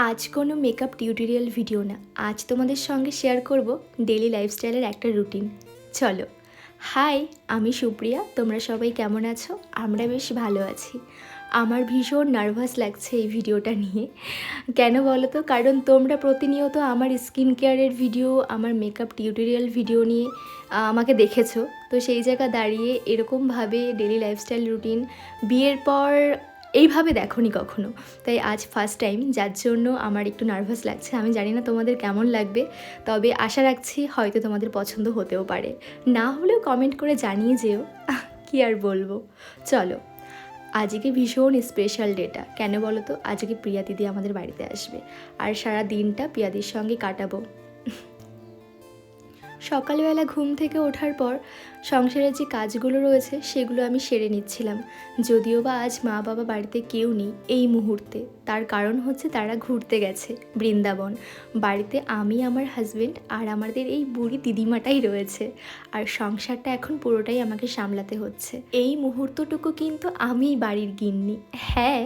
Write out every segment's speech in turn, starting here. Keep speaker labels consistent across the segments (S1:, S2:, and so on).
S1: আজ কোনো makeup tutorial video না, আজ তোমাদের সঙ্গে শেয়ার করব ডেইলি লাইফস্টাইলের একটা রুটিন। চলো। হাই, আমি সুপ্রিয়া। তোমরা সবাই কেমন আছো? আমরা বেশ ভালো আছি। আমার ভীষণ নার্ভাস লাগছে এই ভিডিওটা নিয়ে। কেন বলো তো? কারণ তোমরা প্রতিনিয়ত আমার স্কিন কেয়ারের ভিডিও, আমার মেকআপ টিউটোরিয়াল ভিডিও নিয়ে আমাকে দেখেছো। তো সেই জায়গা দাঁড়িয়ে এরকমভাবে ডেইলি লাইফস্টাইল রুটিন বিয়ের পর এইভাবে দেখোনি কখনো। তাই আজ ফার্স্ট টাইম, যার জন্য আমার একটু নার্ভাস লাগছে। আমি জানি না তোমাদের কেমন লাগবে, তবে আশা রাখছি হয়তো তোমাদের পছন্দ হতেও পারে। না হলেও কমেন্ট করে জানিয়ে যেও। কি আর বলবো। চলো, আজকে ভীষণ স্পেশাল ডেটা। কেন বলো তো? আজকে প্রিয়া দিদি আমাদের বাড়িতে আসবে, আর সারা দিনটা প্রিয়াদির সঙ্গে কাটাবো। সকালবেলা ঘুম থেকে ওঠার পর সংসারের যে কাজগুলো রয়েছে সেগুলো আমি সেরে নিচ্ছিলাম। যদিও বা আজ মা বাবা বাড়িতে কেউ নেই এই মুহূর্তে, তার কারণ হচ্ছে তারা ঘুরতে গেছে বৃন্দাবন। বাড়িতে আমি, আমার হাজবেন্ড আর আমাদের এই বুড়ি দিদিমাটাই রয়েছে, আর সংসারটা এখন পুরোটাই আমাকে সামলাতে হচ্ছে। এই মুহূর্তটুকু কিন্তু আমিই বাড়ির গিন্নি। হ্যাঁ,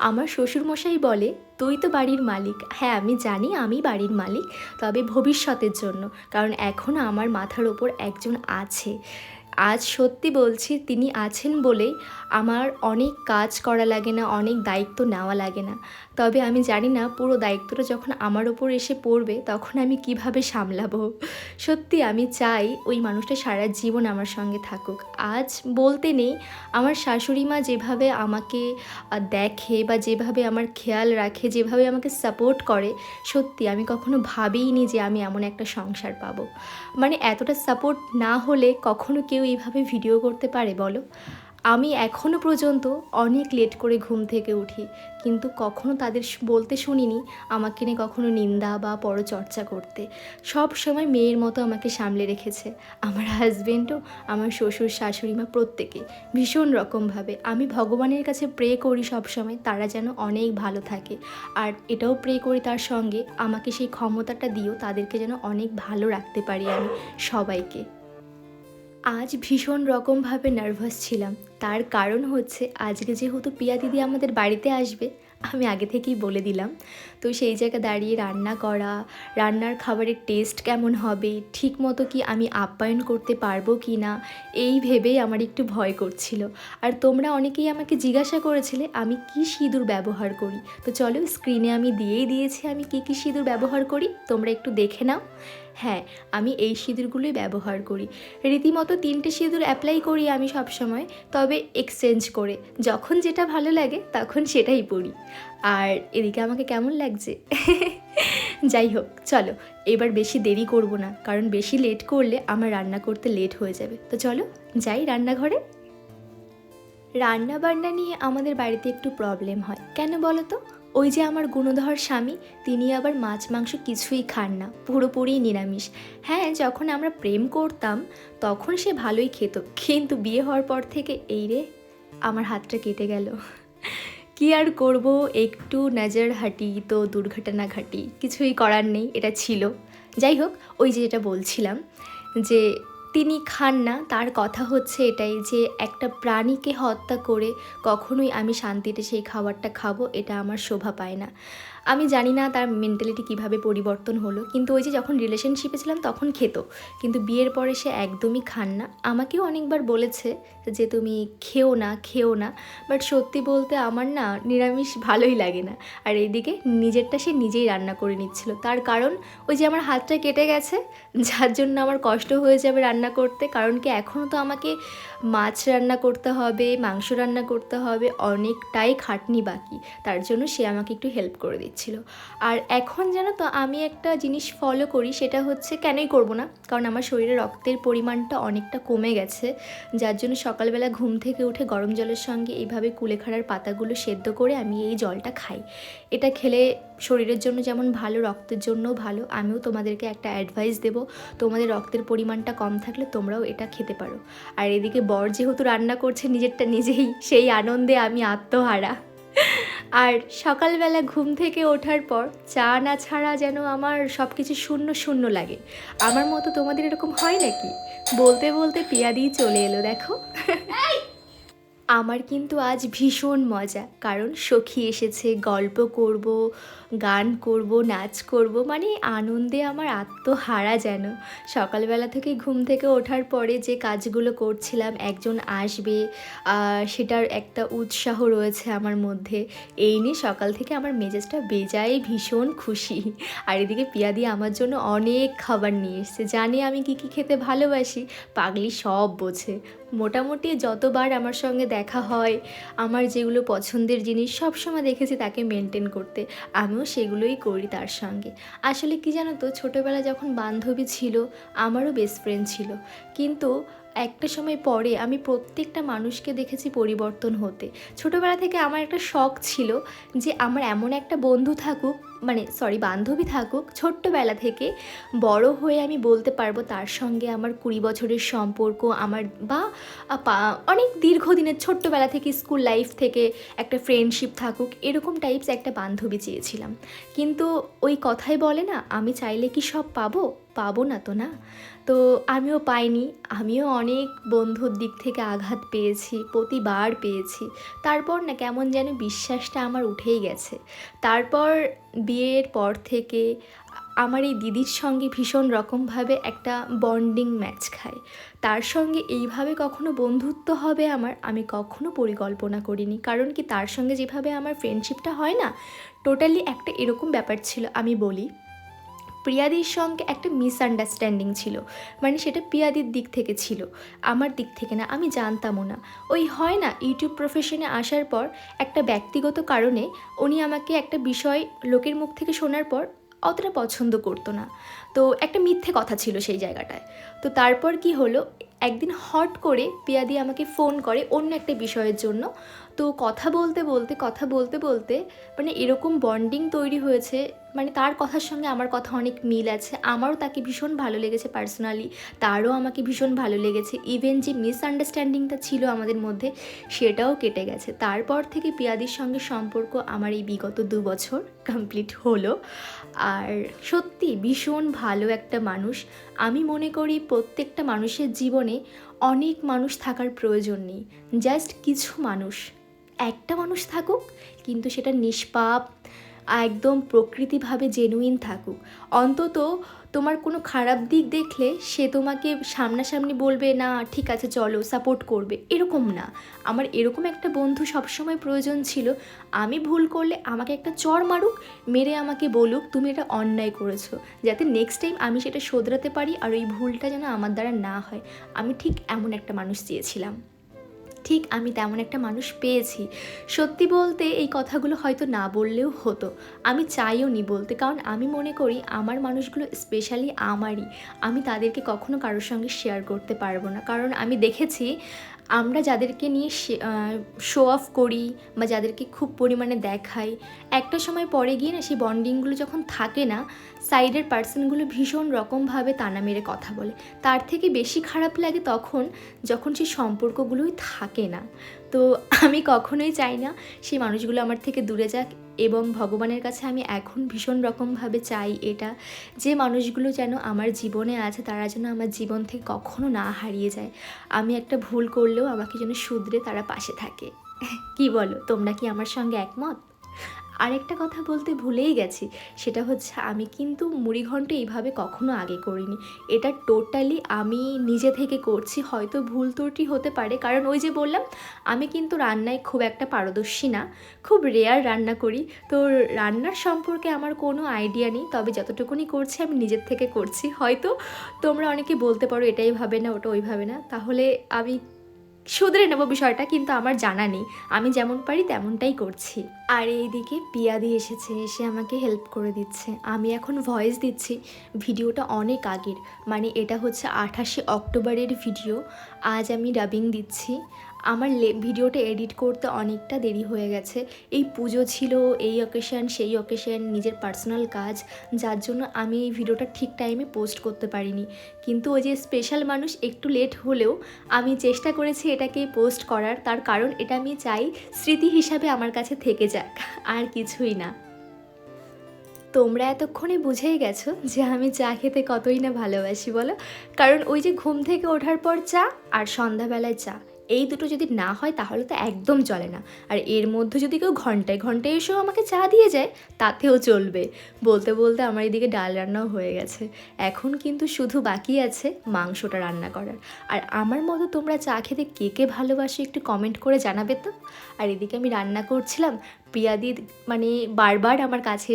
S1: আমার শ্বশুরমশাই বলে তুই তো বাড়ির মালিক। হ্যাঁ, আমি জানি আমি বাড়ির মালিক, তবে ভবিষ্যতের জন্য, কারণ এখন আমার মাথার ওপর একজন আছে। আজ সত্যি বলছি, তিনি আছেন বলেই আমার অনেক কাজ করা লাগে না, অনেক দায়িত্ব নেওয়া লাগে না। তবে আমি জানি না পুরো দায়িত্বটা যখন আমার ওপর এসে পড়বে তখন আমি কিভাবে সামলাবো। সত্যি আমি চাই ওই মানুষটা সারা জীবন আমার সঙ্গে থাকুক। আজ বলতে নেই, আমার শাশুড়ি মা যেভাবে আমাকে দেখে বা যেভাবে আমার খেয়াল রাখে, যেভাবে আমাকে সাপোর্ট করে, সত্যি আমি কখনো ভাবিইনি যে আমি এমন একটা সংসার পাবো। মানে এতটা সাপোর্ট না হলে কখনো কেউ এইভাবে ভিডিও করতে পারে বলো? আমি এখনও পর্যন্ত অনেক লেট করে ঘুম থেকে উঠি, কিন্তু কখনো তাদের বলতে শুনিনি আমাকে নিয়ে কখনো নিন্দা বা পরচর্চা করতে। সব সময় মেয়ের মতো আমাকে সামলে রেখেছে আমার হাজবেন্ডও, আমার শ্বশুর শাশুড়ি মা, প্রত্যেকে ভীষণ রকমভাবে। আমি ভগবানের কাছে প্রে করি সব সময় তারা যেন অনেক ভালো থাকে, আর এটাও প্রে করি তার সঙ্গে আমাকে সেই ক্ষমতাটা দিও তাদেরকে যেন অনেক ভালো রাখতে পারি আমি সবাইকে। আজ ভীষণ রকমভাবে নার্ভাস ছিলাম, তার কারণ হচ্ছে আজকে যেহেতু পিয়া দিদি আমাদের বাড়িতে আসবে, আমি আগে থেকেই বলে দিলাম। তো সেই জায়গা দাঁড়িয়ে রান্না করা, রান্নার খাবারের টেস্ট কেমন হবে, ঠিক মতো কি আমি আপ্যায়ন করতে পারবো কি না, এই ভেবেই আমার একটু ভয় করছিল। আর তোমরা অনেকেই আমাকে জিজ্ঞাসা করেছিলে আমি কি সিঁদুর ব্যবহার করি। তো চলো, স্ক্রিনে আমি দিয়েই দিয়েছি আমি কী সিঁদুর ব্যবহার করি, তোমরা একটু দেখে নাও। হ্যাঁ, আমি এই সিঁদুরগুলোই ব্যবহার করি। রীতিমতো 3টে সিঁদুর অ্যাপ্লাই করি আমি সবসময়, তবে এক্সচেঞ্জ করে, যখন যেটা ভালো লাগে তখন সেটাই পরি। আর এদিকে আমাকে কেমন লাগছে? যাই হোক, চলো এবার বেশি দেরি করব না, কারণ বেশি লেট করলে আমার রান্না করতে লেট হয়ে যাবে। তো চলো যাই রান্নাঘরে। রান্না বান্না নিয়ে আমাদের বাড়িতে একটু প্রবলেম হয়। কেন বলো তো? ওই যে আমার গুণধর স্বামী, তিনি আবার মাছ মাংস কিছুই খান না, পুরোপুরি নিরামিষ। হ্যাঁ, যখন আমরা প্রেম করতাম তখন সে ভালোই খেত, কিন্তু বিয়ে হওয়ার পর থেকে এই রে আমার হাতটা কেটে গেল। কি আর করব, একটু নজর হাঁটি তো দুর্ঘটনা ঘাটি, কিছুই করার নেই, এটা ছিল। যাই হোক, ওই যে যেটা বলছিলাম, যে তিনি খান না, তার কথা হচ্ছে এটাই যে একটা প্রাণীকে হত্যা করে কখনোই আমি শান্তিতে সেই খাবারটা খাবো, এটা আমার শোভা পায় না। আমি জানি না তার মেন্টালিটি কিভাবে পরিবর্তন হলো, কিন্তু ওই যে যখন রিলেশনশিপে ছিলাম তখন খেত, কিন্তু বিয়ের পরে সে একদমই খান না। আমাকেও অনেকবার বলেছে যে তুমি খেও না, খেও না, বাট সত্যি বলতে আমার না নিরামিষ ভালোই লাগে না। আর এইদিকে নিজেরটা সে নিজেই রান্না করে নিচ্ছিল, তার কারণ ওই যে আমার হাতটা কেটে গেছে, যার জন্য আমার কষ্ট হয়ে যাবে রান্না করতে। কারণ কি, এখনও তো আমাকে মাছ রান্না করতে হবে, মাংস রান্না করতে হবে, অনেকটাই খাটনি বাকি, তার জন্য সে আমাকে একটু হেল্প করে দিচ্ছিল। আর এখন জানো তো আমি একটা জিনিস ফলো করি, সেটা হচ্ছে, কেনই করব না, কারণ আমার শরীরে রক্তের পরিমাণটা অনেকটা কমে গেছে, যার জন্য সকালবেলা ঘুম থেকে উঠে গরম জলের সঙ্গে এইভাবে কুলেখাড়ার পাতাগুলো সেদ্ধ করে আমি এই জলটা খাই। এটা খেলে শরীরের জন্য যেমন ভালো, রক্তের জন্যও ভালো। আমিও তোমাদেরকে একটা অ্যাডভাইস দেবো, তোমাদের রক্তের পরিমাণটা কম থাকলে তোমরাও এটা খেতে পারো। আর এদিকে বর যেহেতু রান্না করছে নিজেরটা নিজেই, সেই আনন্দে আমি আত্মহারা। আর সকালবেলা ঘুম থেকে ওঠার পর চা না ছাড়া যেন আমার সব কিছু শূন্য শূন্য লাগে। আমার মতো তোমাদের এরকম হয় নাকি? বলতে বলতে পিয়াদি চলে এলো, দেখো। আমার কিন্তু আজ ভীষণ মজা, কারণ সখী এসেছে, গল্প করব, গান করব, নাচ করব, মানে আনন্দে আমার আত্মহারা যেন। সকালবেলা থেকে ঘুম থেকে ওঠার পরে যে কাজগুলো করছিলাম, একজন আসবে সেটার একটা উৎসাহ রয়েছে আমার মধ্যে। এই নিয়ে সকাল থেকে আমার মেজাজটা বেজায় ভীষণ খুশি। আর এদিকে পিয়াদি আমার জন্য অনেক খাবার নিয়ে এসছে, জানে আমি কী কী খেতে ভালোবাসি, পাগলি সব বোঝে। মোটামুটি যতবার আমার সঙ্গে দেখা হয়, আমার যেগুলো পছন্দের জিনিস সবসময় দেখেছি তাকে মেনটেন করতে, আমিও সেগুলোই করি তার সঙ্গে। আসলে কি জানো তো, ছোটোবেলায় যখন বান্ধবী ছিল, আমারও বেস্ট ফ্রেন্ড ছিল, কিন্তু একটা সময় পরে আমি প্রত্যেকটা মানুষকে দেখেছি পরিবর্তন হতে। ছোটোবেলা থেকে আমার একটা শখ ছিল যে আমার এমন একটা বন্ধু থাকুক, মানে সরি বান্ধবী থাকুক, ছোট্টবেলা থেকে বড় হয়ে আমি বলতে পারবো তার সঙ্গে আমার 20 বছরের সম্পর্ক, আমার বা অনেক দীর্ঘদিনের ছোট্টবেলা থেকে স্কুল লাইফ থেকে একটা ফ্রেন্ডশিপ থাকুক, এরকম টাইপস একটা বান্ধবী চেয়েছিলাম। কিন্তু ওই কথাই বলে না, আমি চাইলে কি সব পাবো? পাবো না তো, না। তো আমিও পাইনি, আমিও অনেক বন্ধুর দিক থেকে আঘাত পেয়েছি, প্রতিবার পেয়েছি। তারপর না কেমন যেন বিশ্বাসটা আমার উঠেই গেছে। তারপর বিয়ের পর থেকে আমার এই দিদির সঙ্গে ভীষণ রকমভাবে একটা বন্ডিং ম্যাচ খায়। তার সঙ্গে এইভাবে কখনো বন্ধুত্ব হবে আমার, আমি কখনো পরিকল্পনা করিনি। কারণ কি, তার সঙ্গে যেভাবে আমার ফ্রেন্ডশিপটা হয় না, টোটালি একটা এরকম ব্যাপার ছিল। আমি বলি, প্রিয়াদির সঙ্গে একটা মিসআন্ডারস্ট্যান্ডিং ছিল, মানে সেটা প্রিয়াদির দিক থেকে ছিল, আমার দিক থেকে না, আমি জানতামও না। ওই হয় না, ইউটিউব প্রফেশনে আসার পর একটা ব্যক্তিগত কারণে উনি আমাকে একটা বিষয় লোকের মুখ থেকে শোনার পর অতটা পছন্দ করতো না। তো একটা মিথ্যে কথা ছিল সেই জায়গাটায়। তো তারপর কি হলো, একদিন হট করে পিয়াদি আমাকে ফোন করে অন্য একটা বিষয়ের জন্য। তো কথা বলতে মানে এরকম বন্ডিং তৈরি হয়েছে, মানে তার কথার সঙ্গে আমার কথা অনেক মিল আছে, আমারও তাকে ভীষণ ভালো লেগেছে পার্সোনালি, তারও আমাকে ভীষণ ভালো লেগেছে। ইভেন যে মিসআন্ডারস্ট্যান্ডিংটা ছিল আমাদের মধ্যে, সেটাও কেটে গেছে। তারপর থেকে পিয়াদির সঙ্গে সম্পর্ক আমার এই বিগত 2 বছর কমপ্লিট হলো। আর সত্যি ভীষণ ভালো একটা মানুষ। আমি মনে করি প্রত্যেকটা মানুষের জীবনে অনেক মানুষ থাকার প্রয়োজন নেই, জাস্ট কিছু মানুষ, একটা মানুষ থাকুক, কিন্তু সেটা নিষ্পাপ, একদম প্রকৃতিভাবে জেনুইন থাকুক। অন্তত তোমার কোনো খারাপ দিক দেখলে সে তোমাকে সামনাসামনি বলবে না ঠিক আছে চলো, সাপোর্ট করবে, এরকম না। আমার এরকম একটা বন্ধু সবসময় প্রয়োজন ছিল। আমি ভুল করলে আমাকে একটা চড় মারুক, মেরে আমাকে বলুক তুমি এটা অন্যায় করেছো, যাতে নেক্সট টাইম আমি সেটা শোধরাতে পারি আর ওই ভুলটা যেন আমার দ্বারা না হয়। আমি ঠিক এমন একটা মানুষ চেয়েছিলাম, ঠিক আমি তেমন একটা মানুষ পেয়েছি। সত্যি বলতে এই কথাগুলো হয়তো না বললেও হতো, আমি চাইও নি বলতে, কারণ আমি মনে করি আমার মানুষগুলো স্পেশালি আমারই, আমি তাদেরকে কখনো কারোর সঙ্গে শেয়ার করতে পারবো না। কারণ আমি দেখেছি আমরা যাদেরকে নিয়ে শো অফ করি বা যাদেরকে খুব পরিমাণে দেখাই, একটা সময় পরে গিয়ে না সেই বন্ডিংগুলো যখন থাকে না, সাইডের পার্সনগুলো ভীষণ রকমভাবে তানা মেরে কথা বলে। তার থেকে বেশি খারাপ লাগে তখন যখন সেই সম্পর্কগুলোই থাকে না। তো আমি কখনোই চাই না সেই মানুষগুলো আমার থেকে দূরে যাক, এবং ভগবানের কাছে আমি এখন ভীষণ রকমভাবে চাই এটা, যে মানুষগুলো যেন আমার জীবনে আছে তারা যেন আমার জীবন থেকে কখনো না হারিয়ে যায়। আমি একটা ভুল করলেও আমাকে যেন শুধরে তারা পাশে থাকে। কি বলো, তোমরা কি আমার সঙ্গে একমত? আরেকটা কথা বলতে ভুলেই গেছি, সেটা হচ্ছে আমি কিন্তু মুড়িঘণ্ট এইভাবে কখনো আগে করিনি। এটা টোটালি আমি নিজে থেকে করছি, হয়তো ভুল ত্রুটি হতে পারে, কারণ ওই যে বললাম আমি কিন্তু রান্নায় খুব একটা পারদর্শী না, খুব রেয়ার রান্না করি। তো রান্নার সম্পর্কে আমার কোনো আইডিয়া নেই, তবে যতটুকুনি করছি আমি নিজের থেকে করছি। হয়তো তোমরা অনেকে বলতে পারো এটাই ভাবে না ওটা ওইভাবে না, তাহলে আমি শুধরে নেব বিষয়টা, কিন্তু আমার জানা নেই, আমি যেমন পারি তেমনটাই করছি। আর এইদিকে পিয়াদি এসেছে, এসে আমাকে হেল্প করে দিচ্ছে। আমি এখন ভয়েস দিচ্ছি, ভিডিওটা অনেক আগের, মানে এটা হচ্ছে 28শে অক্টোবরের ভিডিও, আজ আমি ডাবিং দিচ্ছি। আমার ভিডিওটা এডিট করতে অনেকটা দেরি হয়ে গেছে, এই পুজো ছিল, এই অকেশন সেই অকেশন, নিজের পার্সোনাল কাজ, যার জন্য আমি এই ভিডিওটা ঠিক টাইমে পোস্ট করতে পারিনি। কিন্তু ওই যে স্পেশাল মানুষ, একটু লেট হলেও আমি চেষ্টা করেছি এটাকে পোস্ট করার, তার কারণ এটা আমি চাই স্মৃতি হিসাবে আমার কাছে থেকে যাক, আর কিছুই না। তোমরা এতক্ষণে বুঝেই গেছো যে আমি চা খেতে কতই না ভালোবাসি বলো, কারণ ওই যে ঘুম থেকে ওঠার পর চা আর সন্ধ্যাবেলায় চা, এই দুটো যদি না হয় তাহলে তো একদম চলে না। আর এর মধ্যে যদি কেউ ঘন্টায় ঘন্টায় এসেও আমাকে চা দিয়ে যায় তাতেও চলবে। বলতে বলতে আমার এদিকে ডাল রান্নাও হয়ে গেছে, এখন কিন্তু শুধু বাকি আছে মাংসটা রান্না করার। আর আমার মতো তোমরা চা খেতে কে কে ভালোবাসো একটু কমেন্ট করে জানাবে তো। আর এদিকে আমি রান্না করছিলাম, প্রিয়াদি মানে বারবার আমার কাছে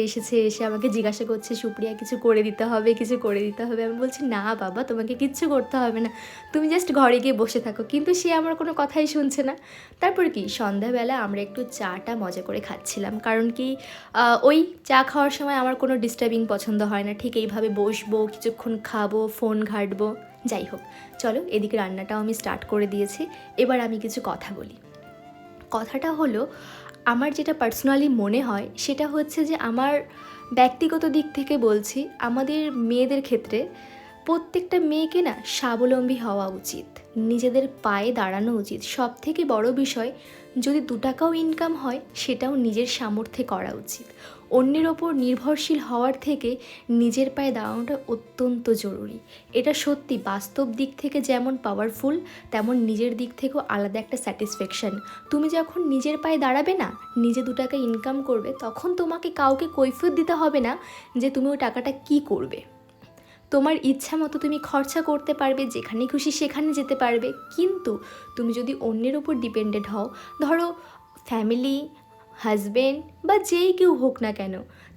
S1: এসে আমাকে জিজ্ঞাসা করছে, সুপ্রিয়া কিছু করে দিতে হবে, কিছু করে দিতে হবে। আমি বলছি না বাবা, তোমাকে কিচ্ছু করতে হবে না, তুমি জাস্ট ঘরে গিয়ে বসে থাকো। কিন্তু সে আমার কোনো কথাই শুনছে না। তারপর কি সন্ধ্যাবেলা আমরা একটু চাটা মজা করে খাচ্ছিলাম, কারণ কি ওই চা খাওয়ার সময় আমার কোনো ডিস্টার্বিং পছন্দ হয় না, ঠিক এইভাবে বসবো কিছুক্ষণ খাবো ফোন ঘাঁটবো। যাই হোক, চলো এদিকে রান্নাটাও আমি স্টার্ট করে দিয়েছি। এবার আমি কিছু কথা বলি। কথাটা হলো, আমার যেটা পার্সোনালি মনে হয় সেটা হচ্ছে যে, আমার ব্যক্তিগত দিক থেকে বলছি, আমাদের মেয়েদের ক্ষেত্রে প্রত্যেকটা মেয়েকে না স্বাবলম্বী হওয়া উচিত, নিজেদের পায়ে দাঁড়ানো উচিত। সব থেকে বড় বিষয়, যদি 2 টাকাও ইনকাম হয় সেটাও নিজের সামর্থ্যে করা উচিত। অন্যের ওপর নির্ভরশীল হওয়ার থেকে নিজের পায়ে দাঁড়ানোটা অত্যন্ত জরুরি। এটা সত্যি বাস্তব দিক থেকে যেমন পাওয়ারফুল, তেমন নিজের দিক থেকেও আলাদা একটা স্যাটিসফ্যাকশান। তুমি যখন নিজের পায়ে দাঁড়াবে না, নিজে 2 টাকা ইনকাম করবে, তখন তোমাকে কাউকে কৈফিয়ত দিতে হবে না যে তুমি ওই টাকাটা কী করবে। তোমার ইচ্ছা মতো তুমি খরচা করতে পারবে, যেখানে খুশি সেখানে যেতে পারবে। কিন্তু তুমি যদি অন্যের ওপর ডিপেন্ডেন্ট হও, ধরো ফ্যামিলি, হাজবেন্ড বা যেই কেউ হোক না কেন,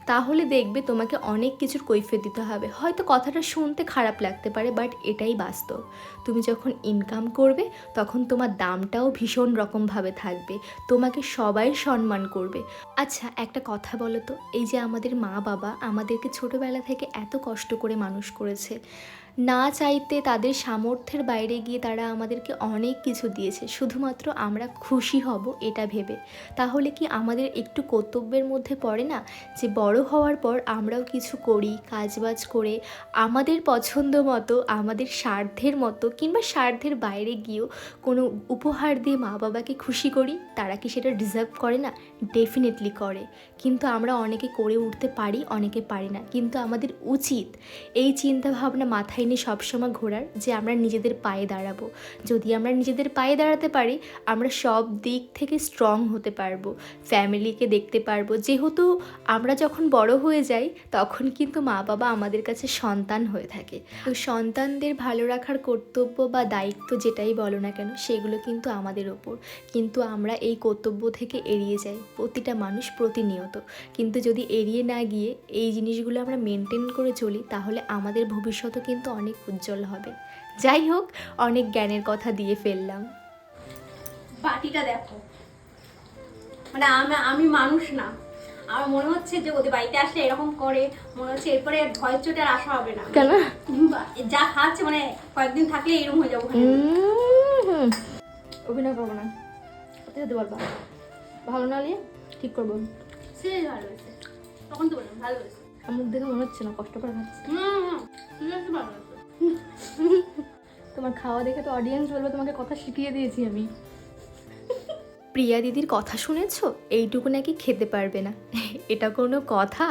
S1: তাহলে দেখবে তোমাকে অনেক কিছুর কৈফিয়ত দিতে হবে। হয়তো কথাটা শুনতে খারাপ লাগতে পারে, বাট এটাই বাস্তব। তুমি যখন ইনকাম করবে তখন তোমার দামটাও ভীষণ রকমভাবে থাকবে, তোমাকে সবাই সম্মান করবে। আচ্ছা একটা কথা বলো তো, এই যে আমাদের মা বাবা আমাদেরকে ছোটোবেলা থেকে এত কষ্ট করে মানুষ করেছে, না চাইতে তাদের সামর্থ্যের বাইরে গিয়ে তারা আমাদেরকে অনেক কিছু দিয়েছে, শুধুমাত্র আমরা খুশি হব এটা ভেবে। তাহলে কি আমাদের একটু কর্তব্যের মধ্যে পড়ে না যে বড় হওয়ার পর আমরাও কিছু করি, কাজবাজ করে আমাদের পছন্দ মতো, আমাদের স্বার্থের মতো কিংবা স্বার্থের বাইরে গিয়েও কোনো উপহার দিয়ে মা বাবাকে খুশি করি? তারা কি সেটা ডিজার্ভ করে না? ডেফিনেটলি করে। কিন্তু আমরা অনেকে করে উঠতে পারি, অনেকে পারি না। কিন্তু আমাদের উচিত এই চিন্তাভাবনা মাথায় নিয়ে সবসময় ঘোরার যে আমরা নিজেদের পায়ে দাঁড়াবো। যদি আমরা নিজেদের পায়ে দাঁড়াতে পারি, আমরা সব দিক থেকে স্ট্রং হতে পারবো, ফ্যামিলিকে দেখতে পারবো। যেহেতু আমরা যখন বড় হয়ে যাই তখন কিন্তু মা বাবা আমাদের কাছে সন্তান হয়ে থাকে। তো সন্তানদের ভালো রাখার কর্তব্য বা দায়িত্ব যেটাই বলো না কেন, সেগুলো কিন্তু আমাদের ওপর। কিন্তু আমরা এই কর্তব্য থেকে এড়িয়ে যাই প্রতিটা মানুষ প্রতিনিয়ত। কিন্তু যদি এড়িয়ে না গিয়ে এই জিনিসগুলো আমরা মেনটেন করে চলি, তাহলে আমাদের ভবিষ্যৎও কিন্তু অনেক উজ্জ্বল হবে। যাই হোক, অনেক জ্ঞানের কথা দিয়ে ফেললাম।
S2: বাটিটা দেখো, মানে আমি মানুষ না, আমার মনে হচ্ছে যে ওদের বাড়িতে আসলে এরকম করে, মনে হচ্ছে এরপরে ভয়ের চোটে আর আসা হবে না।
S1: কেন?
S2: যা খাচ্ছে মানে কয়েকদিন থাকলে এরকম হয়ে যাবো।
S1: অভিনয় করবো না, যেতে বলবা, ভালো না হলে ঠিক করবো।
S2: সে ভালো হয়েছে, তখন তো বললাম ভালো হয়েছে।
S1: আমার দেখে মনে হচ্ছে না কষ্ট করে খাচ্ছে।
S2: ভালো হয়েছে।
S1: তোমার খাওয়া দেখে তো অডিয়েন্স বলবে তোমাকে কথা শিখিয়ে দিয়েছি আমি। প্রিয়া দিদির কথা শুনেছো, এইটুকু নাকি খেতে পারবে না। এটা কোনো কথা?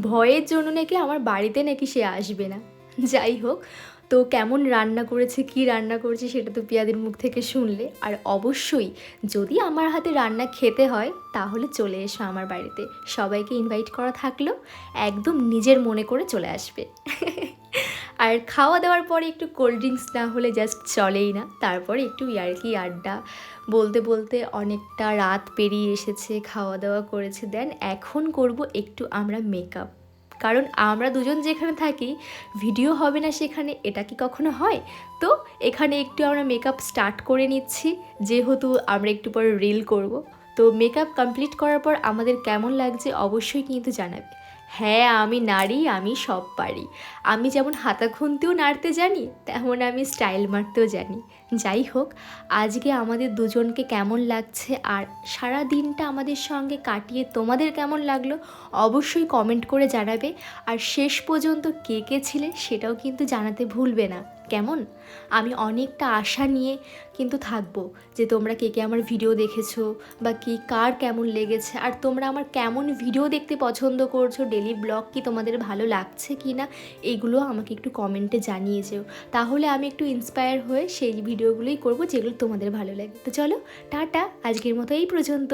S1: ভয়ের জন্য নাকি আমার বাড়িতে নাকি সে আসবে না। যাই হোক, তো কেমন রান্না করেছে, কি রান্না করেছে সেটা তো প্রিয়াদির মুখ থেকে শুনলে। আর অবশ্যই যদি আমার হাতে রান্না খেতে হয় তাহলে চলে এসো আমার বাড়িতে, সবাইকে ইনভাইট করা থাকলো, একদম নিজের মনে করে চলে আসবে। আর খাওয়া দাওয়ার পরে একটু কোল্ড ড্রিঙ্কস না হলে জাস্ট চলেই না। তারপরে একটু ইয়ার্কি আড্ডা বলতে বলতে অনেকটা রাত পেরিয়ে এসেছে, খাওয়া দাওয়া করেছে। দেন এখন করব একটু আমরা মেকআপ, কারণ আমরা দুজন যেখানে থাকি ভিডিও হবে না সেখানে, এটা কি কখনো হয়? তো এখানে একটু আমরা মেকআপ স্টার্ট করে নিচ্ছি, যেহেতু আমরা একটু পরে রিল করব। তো মেকআপ কমপ্লিট করার পর আমাদের কেমন লাগছে অবশ্যই কিন্তু জানাবে। হ্যাঁ, আমি নারী, আমি সব পারি। আমি যেমন হাতা খুনতেও নাড়তে জানি, তেমন আমি স্টাইল মারতেও জানি। যাই হোক, আজকে আমাদের দুজনকে কেমন লাগছে আর সারা দিনটা আমাদের সঙ্গে কাটিয়ে তোমাদের কেমন লাগলো অবশ্যই কমেন্ট করে জানাবে। আর শেষ পর্যন্ত কে কে ছিলে সেটাও কিন্তু জানাতে ভুলবে না। কেমন? আমি অনেকটা আশা নিয়ে কিন্তু থাকবো যে তোমরা কে কে আমার ভিডিও দেখেছো বা কি কার কেমন লেগেছে, আর তোমরা আমার কেমন ভিডিও দেখতে পছন্দ করছো, ডেলি ব্লগ কি তোমাদের ভালো লাগছে কি না, এইগুলো আমাকে একটু কমেন্টে জানিয়ে যেও। তাহলে আমি একটু ইন্সপায়ার হয়ে সেই ভিডিওগুলোই করবো যেগুলো তোমাদের ভালো লাগে। তো চলো টাটা, আজকের মতো এই পর্যন্ত।